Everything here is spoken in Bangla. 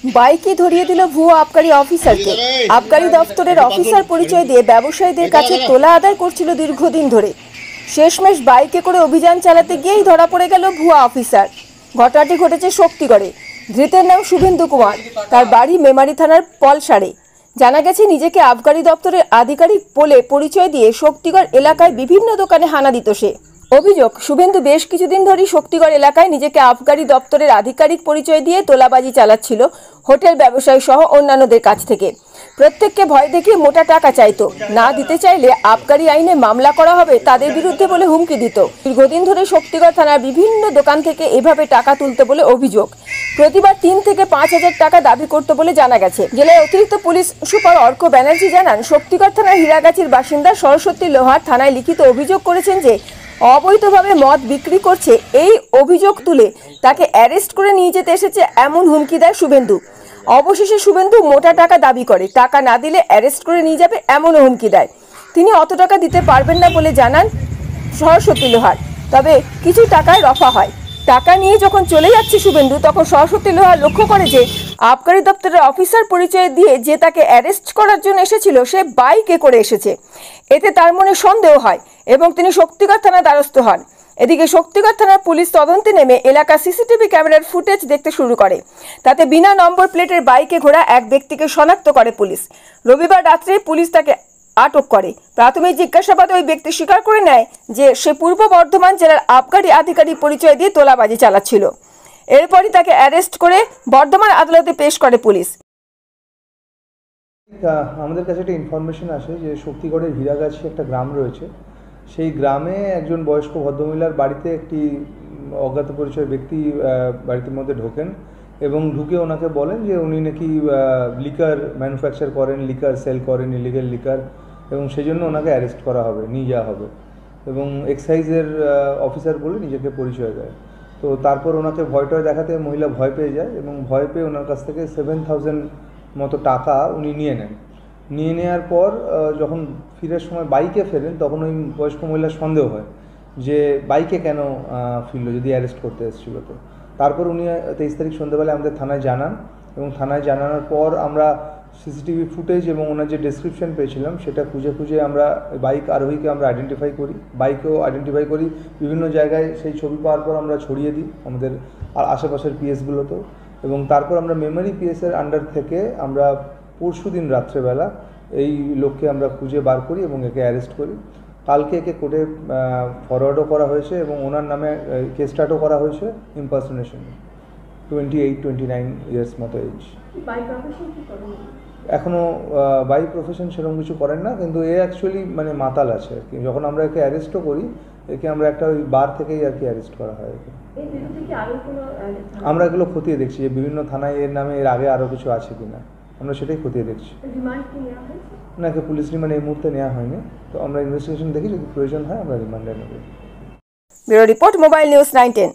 বাইকে ধরিয়ে দিল ভুয়ো আবগারি অফিসারকে। আবগারি দফতরের অফিসার পরিচয় দিয়ে ব্যবসায়ীদের কাছে তোলা আদায় করছিল দীর্ঘদিন ধরে। শেষমেশ বাইকে করে অভিযান চালাতে গিয়েই ধরা পড়ে গেল ভুয়া অফিসার। ঘটনাটি ঘটেছে শক্তিগড়ে। ধৃতের নাম শুভেন্দু কুমার। তার বাড়ি মেমারি থানার পলসারে। জানা গেছে, নিজেকে আবগারি দপ্তরের আধিকারিক বলে পরিচয় দিয়ে শক্তিগড় এলাকায় বিভিন্ন দোকানে হানা দিত সে। অভিযোগ, শুভেন্দু বেশ কিছুদিন ধরেই শক্তিগড় এলাকায় নিজেকে আবগারি দপ্তরের আধিকারিক পরিচয় দিয়ে তোলাবাজি চালাচ্ছিল হোটেল ব্যবসায়ী সহ অন্যান্যদের কাছ থেকে। প্রত্যেককে ভয় দেখিয়ে মোটা টাকা চাইতো। না দিতে চাইলে আবগারি আইনে মামলা করা হবে তাদের বিরুদ্ধে বলে হুমকি দিত। দীর্ঘদিন ধরে শক্তিগড় থানার বিভিন্ন দোকান থেকে এভাবে টাকা তুলতে বলে অভিযোগ। প্রতিবার 3 থেকে 5,000 টাকা দাবি করত বলে জানা গেছে। জেলায় অতিরিক্ত পুলিশ সুপার অর্ক ব্যানার্জি জানান, শক্তিগড় থানার হীরাগাছির বাসিন্দা সরস্বতী লোহার থানায় লিখিত অভিযোগ করেছেন যে অবৈধভাবে মদ বিক্রি করছে। এই অভিযোগ তুলে তাকে অ্যারেস্ট করে নিয়ে যেতে এসেছে এমন হুমকি দেয় শুভেন্দু। অবশেষে শুভেন্দু মোটা টাকা দাবি করে। টাকা না দিলে অ্যারেস্ট করে নিয়ে যাবে এমনও হুমকি দেয়। তিনি অত টাকা দিতে পারবেন না বলে জানান সরস্বতী লোহার। তবে কিছু টাকায় রফা হয়। টাকা নিয়ে যখন চলে যাচ্ছে শুভেন্দু, তখন সরস্বতী লোহার লক্ষ্য করে যে আবগারি দপ্তরের অফিসার পরিচয় দিয়ে যে তাকে অ্যারেস্ট করার জন্য এসেছিল সে বাইকে করে এসেছে। এতে তার মনে সন্দেহ হয় এবং তিনি শক্তিগড় থানার দ্বারস্থ হন। এদিকে শক্তিগড় থানার পুলিশ তদন্তে নেমে এলাকা সিসিটিভি ক্যামেরার ফুটেজ দেখতে শুরু করে। তাতে বিনা নম্বর প্লেটের বাইকে ঘোরা এক ব্যক্তিকে শনাক্ত করে পুলিশ। রবিবার রাত্রে পুলিশ তাকে আটক করে। প্রাথমিক জিজ্ঞাসাবাদে ওই ব্যক্তি স্বীকার করে নেয় যে সে পূর্ব বর্ধমান জেলার আবগারি আধিকারিক পরিচয় দিয়ে তোলাবাজি চালাচ্ছিল। এরপরই তাকে অ্যারেস্ট করে বর্ধমান আদালতে পেশ করে পুলিশ। আমাদের কাছে একটা ইনফরমেশন আসে যে শক্তিগড়ের হীরাগাছি একটা গ্রাম রয়েছে। সেই গ্রামে একজন বয়স্ক ভদ্রমহিলার বাড়িতে একটি অজ্ঞাত পরিচয় ব্যক্তি বাড়ির মধ্যে ঢোকেন এবং ঢুকে ওনাকে বলেন যে উনি নাকি লিকার ম্যানুফ্যাকচার করেন, লিকার সেল করেন, ইলিগাল লিকার, এবং সেই জন্য ওনাকে অ্যারেস্ট করা হবে, নিয়ে যাওয়া হবে। এবং এক্সাইজের অফিসার বলে নিজেকে পরিচয় দেয়। তো তারপর ওনাকে ভয়টয় দেখাতে মহিলা ভয় পেয়ে যায় এবং ভয় পেয়ে ওনার কাছ থেকে 7,000 মতো টাকা উনি নিয়ে নেন। নিয়ে নেওয়ার পর যখন ফিরার সময় বাইকে ফেরেন, তখন ওই বয়স্ক মহিলার সন্দেহ হয় যে বাইকে কেন ফিরল, যদি অ্যারেস্ট করতে এসেছিল। তো তারপর উনি 23 তারিখ সন্ধ্যেবেলায় আমাদের থানায় জানান এবং থানায় জানানোর পর আমরা সিসিটিভি ফুটেজ এবং ওনার যে ডেসক্রিপশন পেয়েছিলাম সেটা খুঁজে আমরা বাইক আরোহীকে আমরা আইডেন্টিফাই করি, বাইকেও আইডেন্টিফাই করি। বিভিন্ন জায়গায় সেই ছবি পাওয়ার পর আমরা ছড়িয়ে দিই আমাদের আশেপাশের পিএসগুলোতেও, এবং তারপর আমরা মেমারি পিএসের আন্ডার থেকে আমরা পরশুদিন রাত্রেবেলা এই লোককে আমরা খুঁজে বার করি এবং একে অ্যারেস্ট করি। কালকে একে কোর্টে ফরওয়ার্ডও করা হয়েছে এবং ওনার নামে কেস স্টার্টও করা হয়েছে ইম্পারসোনেশন। 28-29 ইয়ার্স মতো এজ। এখনও বাই প্রফেশন সেরকম কিছু করেন না, কিন্তু এ অ্যাকচুয়ালি মানে মাতাল আছে আর কি। যখন আমরা একে অ্যারেস্টও করি, একে আমরা একটা ওই বার থেকেই আর কি অ্যারেস্ট করা হয় একে। আমরা এগুলো খতিয়ে দেখছি যে বিভিন্ন থানায় এর নামে এর আগে আরও কিছু আছে কিনা, আমরা সেটাই খতিয়ে দেখছি। না, একে পুলিশ রিমান্ড এই মুহূর্তে নেওয়া হয়নি। তো আমরা ইনভেস্টিগেশন দেখি, যদি প্রয়োজন হয় আমরা রিমান্ডে নেব। Bureau report, mobile news 910।